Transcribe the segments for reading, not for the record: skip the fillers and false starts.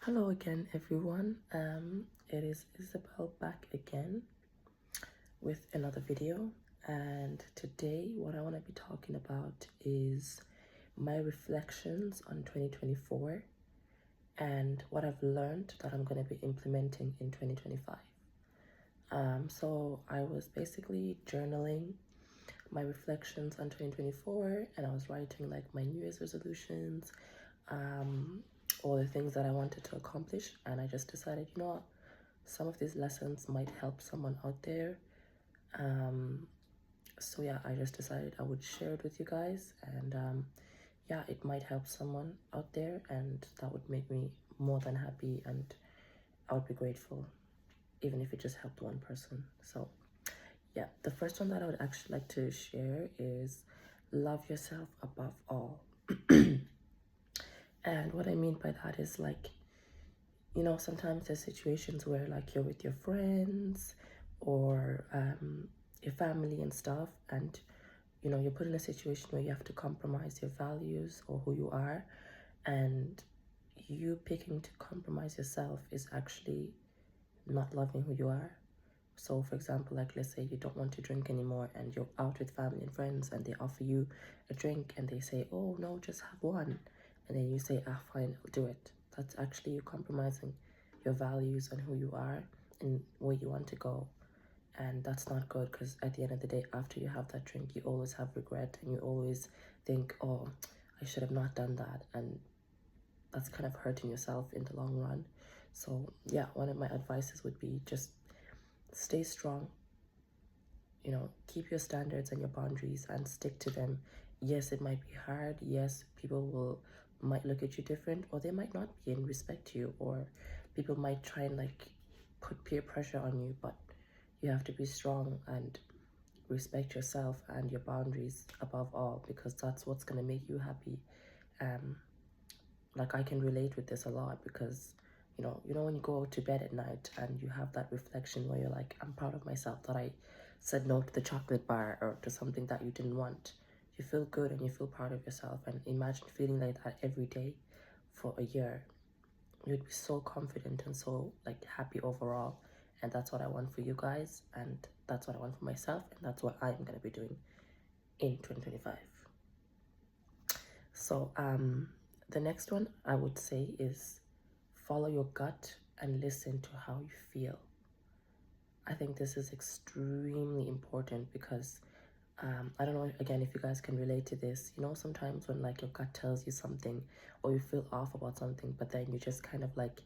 Hello again, everyone. It is Isabel back again with another video. And today, what I want to be talking about is my reflections on 2024 and what I've learned that I'm going to be implementing in 2025. So I was basically journaling my reflections on 2024, and I was writing like my New Year's resolutions, all the things that I wanted to accomplish. And I just decided, you know what, some of these lessons might help someone out there. So yeah, I just decided I would share it with you guys, and yeah, it might help someone out there, and that would make me more than happy, and I would be grateful, even if it just helped one person. So yeah, the first one that I would actually like to share is love yourself above all. And what I mean by that is like, sometimes there's situations where like you're with your friends or your family and stuff, and you're put in a situation where you have to compromise your values or who you are, and you picking to compromise yourself is actually not loving who you are. So for example, like let's say you don't want to drink anymore and you're out with family and friends and they offer you a drink and they say, oh no, just have one, and then you say, ah, fine, I'll do it. That's actually you compromising your values and who you are and where you want to go. And that's not good, because at the end of the day, after you have that drink, you always have regret and you always think, oh, I should have not done that, and that's kind of hurting yourself in the long run. So yeah, one of my advices would be just stay strong, keep your standards and your boundaries and stick to them. Yes, it might be hard. Yes, people might look at you different, or they might not be and respect you, or people might try and like put peer pressure on you, but you have to be strong and respect yourself and your boundaries above all, because that's what's going to make you happy. um like I can relate with this a lot, because when you go to bed at night and you have that reflection where you're like, I'm proud of myself that I said no to the chocolate bar or to something that you didn't want. You feel good and you feel proud of yourself, and imagine feeling like that every day for a year. You'd be so confident and so like happy overall. And that's what I want for you guys, and that's what I want for myself, and that's what I'm going to be doing in 2025. So the next one I would say is follow your gut and listen to how you feel. I think this is extremely important, because I don't know, again, if you guys can relate to this. Sometimes when like your gut tells you something or you feel off about something, but then you just kind of like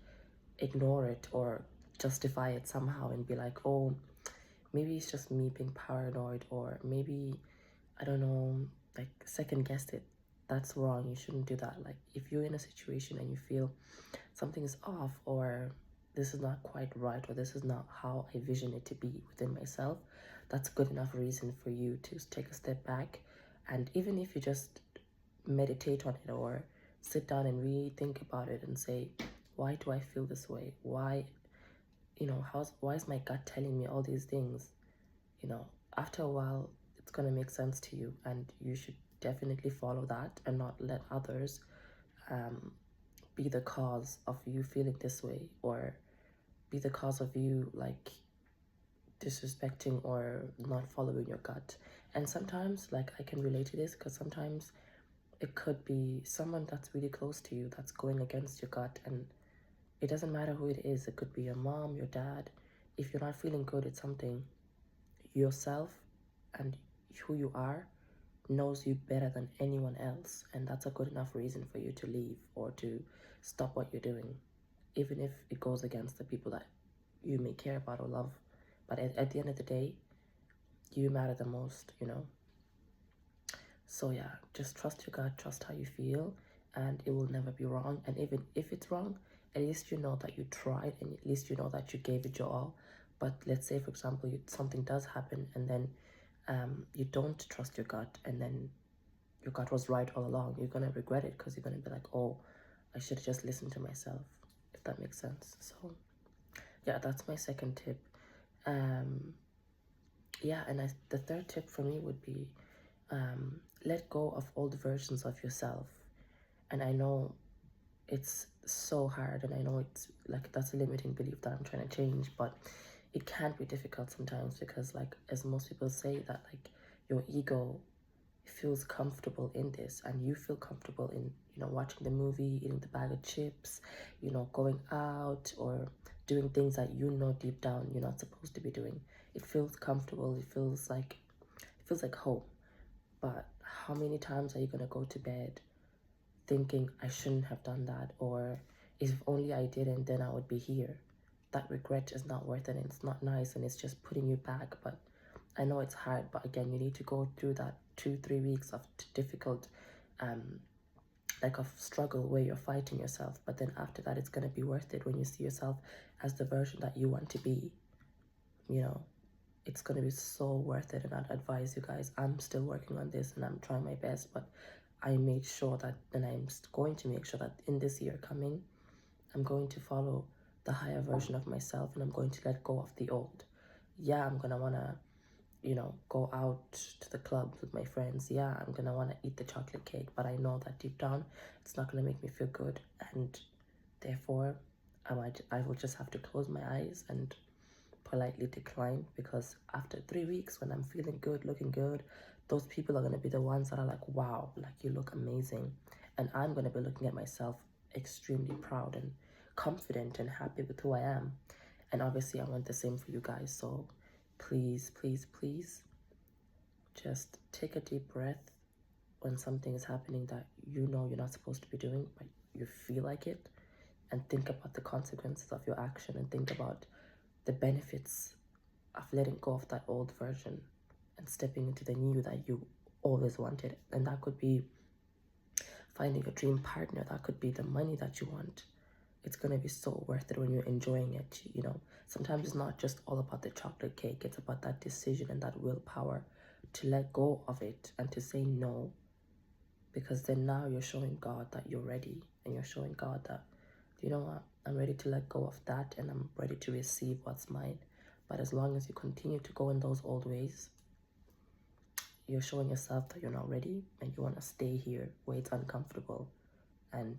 ignore it or justify it somehow and be like, oh, maybe it's just me being paranoid, or maybe, I don't know, like second guess it. That's wrong. You shouldn't do that. Like if you're in a situation and you feel something is off, or this is not quite right, or this is not how I vision it to be within myself, that's good enough reason for you to take a step back. And even if you just meditate on it or sit down and really think about it and say, why do I feel this way? Why, why is my gut telling me all these things? After a while, it's going to make sense to you, and you should definitely follow that and not let others um, be the cause of you feeling this way, or be the cause of you like disrespecting or not following your gut. And sometimes, like, I can relate to this, because sometimes it could be someone that's really close to you that's going against your gut, and it doesn't matter who it is. It could be your mom, your dad. If you're not feeling good at something, yourself and who you are knows you better than anyone else, and that's a good enough reason for you to leave or to stop what you're doing, even if it goes against the people that you may care about or love. But at the end of the day, you matter the most. So yeah, just trust your gut, trust how you feel, and it will never be wrong. And even if it's wrong, at least you know that you tried, and at least you know that you gave it your all. But let's say, for example, something does happen, and then you don't trust your gut, and then your gut was right all along. You're gonna regret it, because you're gonna be like, oh, I should have just listened to myself, if that makes sense. So yeah, that's my second tip. Yeah, and the third tip for me would be let go of old versions of yourself. And I know it's so hard, and I know it's like that's a limiting belief that I'm trying to change, but it can be difficult sometimes because, like, as most people say, that like your ego feels comfortable in this, and you feel comfortable in, you know, watching the movie, eating the bag of chips, you know, going out or doing things that you know deep down you're not supposed to be doing. It feels comfortable, it feels like home. But how many times are you gonna go to bed thinking, I shouldn't have done that, or if only I didn't, then I would be here? That regret is not worth it, and it's not nice, and it's just putting you back. But I know it's hard, but again, you need to go through that 2-3 weeks of difficult, like of struggle where you're fighting yourself. But then after that, it's going to be worth it when you see yourself as the version that you want to be. You know, it's going to be so worth it. And I'd advise you guys, I'm still working on this and I'm trying my best, but I made sure that, and I'm going to make sure that in this year coming, I'm going to follow the higher version of myself, and I'm going to let go of the old. Yeah, I'm going to want to, you know, go out to the club with my friends. Yeah, I'm going to want to eat the chocolate cake, but I know that deep down, it's not going to make me feel good. And therefore, I will just have to close my eyes and politely decline, because after 3 weeks, when I'm feeling good, looking good, those people are going to be the ones that are like, wow, like you look amazing. And I'm going to be looking at myself extremely proud and confident and happy with who I am. And obviously, I want the same for you guys. So please, please, please, just take a deep breath when something is happening that you know you're not supposed to be doing, but you feel like it, and think about the consequences of your action, and think about the benefits of letting go of that old version and stepping into the new that you always wanted. And that could be finding a dream partner, that could be the money that you want. It's going to be so worth it when you're enjoying it. You know, sometimes it's not just all about the chocolate cake, it's about that decision and that willpower to let go of it and to say no, because then now you're showing God that you're ready, and you're showing God that, you know what, I'm ready to let go of that, and I'm ready to receive what's mine. But as long as you continue to go in those old ways, you're showing yourself that you're not ready, and you want to stay here where it's uncomfortable. And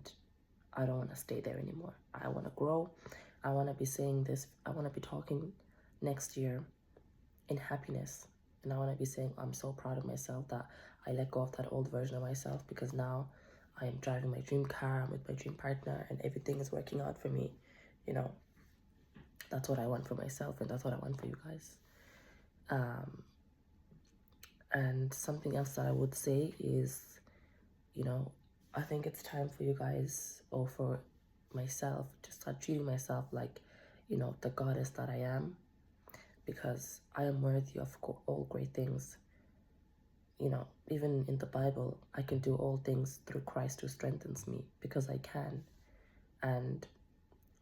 I don't want to stay there anymore. I want to grow. I want to be saying this. I want to be talking next year in happiness. And I want to be saying, I'm so proud of myself that I let go of that old version of myself, because now I am driving my dream car, I'm with my dream partner, and everything is working out for me. You know, that's what I want for myself, and that's what I want for you guys. And something else that I would say is, you know, I think it's time for you guys, or for myself, to start treating myself like, you know, the goddess that I am, because I am worthy of all great things. You know, even in the Bible, I can do all things through Christ who strengthens me, because I can. And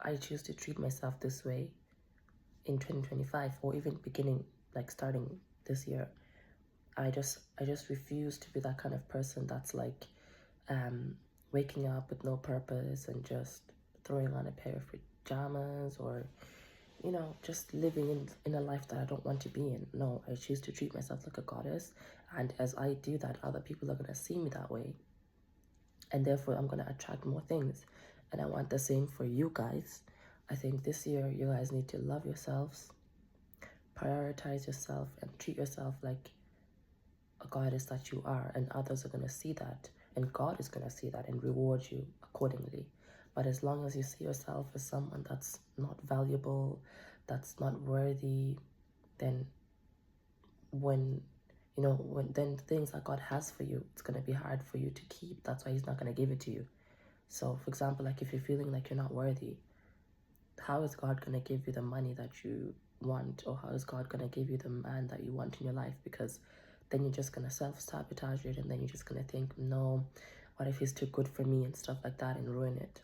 I choose to treat myself this way in 2025, or even beginning, like starting this year. I just refuse to be that kind of person that's like waking up with no purpose and just throwing on a pair of pajamas, or, you know, just living in a life that I don't want to be in. No, I choose to treat myself like a goddess. And as I do that, other people are going to see me that way. And therefore, I'm going to attract more things. And I want the same for you guys. I think this year, you guys need to love yourselves, prioritize yourself, and treat yourself like a goddess that you are. And others are going to see that. And God is going to see that and reward you accordingly. But as long as you see yourself as someone that's not valuable, that's not worthy, then when, you know, when then the things that God has for you, it's going to be hard for you to keep. That's why he's not going to give it to you. So, for example, like if you're feeling like you're not worthy, how is God going to give you the money that you want? Or how is God going to give you the man that you want in your life? Because then you're just going to self-sabotage it, and then you're just going to think, no, what if he's too good for me and stuff like that, and ruin it.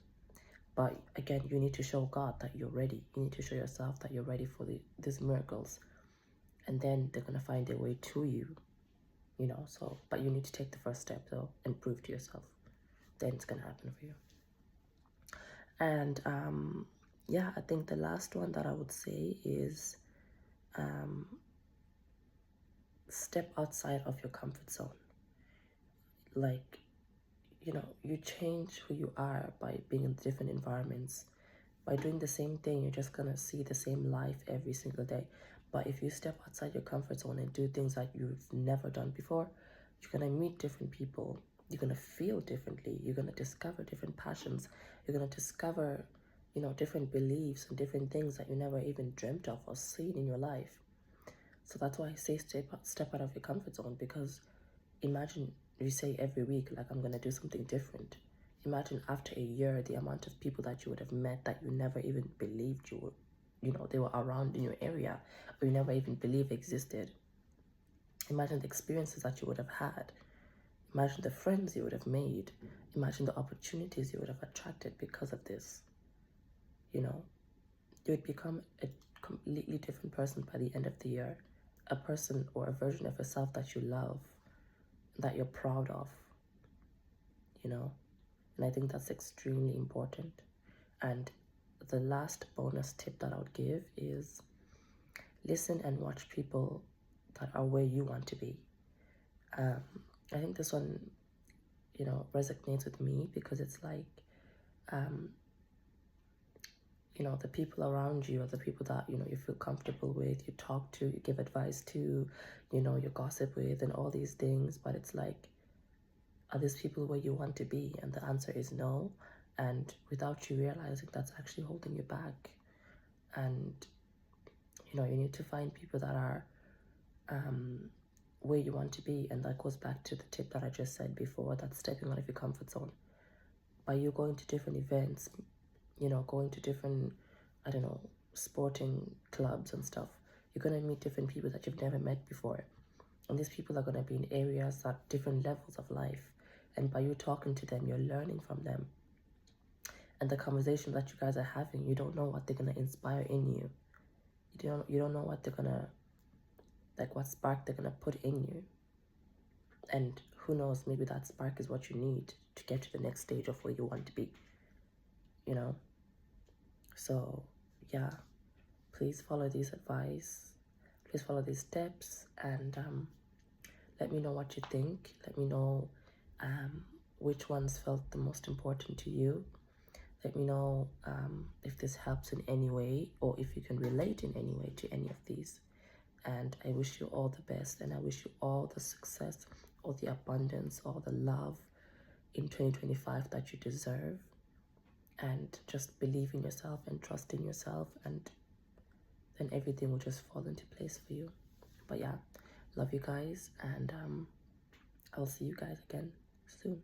But again, you need to show God that you're ready. You need to show yourself that you're ready for these miracles. And then they're going to find their way to you, you know. So, but you need to take the first step, though, and prove to yourself. Then it's going to happen for you. And yeah, I think the last one that I would say is step outside of your comfort zone. Like, you know, you change who you are by being in different environments. By doing the same thing, you're just gonna see the same life every single day. But if you step outside your comfort zone and do things that you've never done before, you're gonna meet different people. You're gonna feel differently. You're gonna discover different passions. You're gonna discover, you know, different beliefs and different things that you never even dreamt of or seen in your life. So that's why I say step out of your comfort zone, because imagine you say every week, like, I'm going to do something different. Imagine after a year, the amount of people that you would have met that you never even believed you would, you know, they were around in your area, or you never even believed existed. Imagine the experiences that you would have had. Imagine the friends you would have made. Imagine the opportunities you would have attracted because of this. You know, you would become a completely different person by the end of the year. A person or a version of yourself that you love, that you're proud of, you know. And I think that's extremely important. And the last bonus tip that I would give is listen and watch people that are where you want to be. I think this one, you know, resonates with me because it's like, you know, the people around you are the people that, you know, you feel comfortable with, you talk to, you give advice to, you know, you gossip with and all these things. But it's like, are these people where you want to be? And the answer is no. And without you realizing, that's actually holding you back. And, you know, you need to find people that are where you want to be. And that goes back to the tip that I just said before, that's stepping out of your comfort zone. By you going to different events, you know, going to different, I don't know, sporting clubs and stuff, you're going to meet different people that you've never met before. And these people are going to be in areas at different levels of life. And by you talking to them, you're learning from them. And the conversation that you guys are having, you don't know what they're going to inspire in you. You don't know what they're going to, like, what spark they're going to put in you. And who knows, maybe that spark is what you need to get to the next stage of where you want to be, you know. So yeah, please follow these advice, please follow these steps, and let me know what you think. Let me know which ones felt the most important to you. Let me know if this helps in any way, or if you can relate in any way to any of these. And I wish you all the best, and I wish you all the success, all the abundance, all the love in 2025 that you deserve. And just believe in yourself and trust in yourself, and then everything will just fall into place for you. But yeah, love you guys, and I'll see you guys again soon.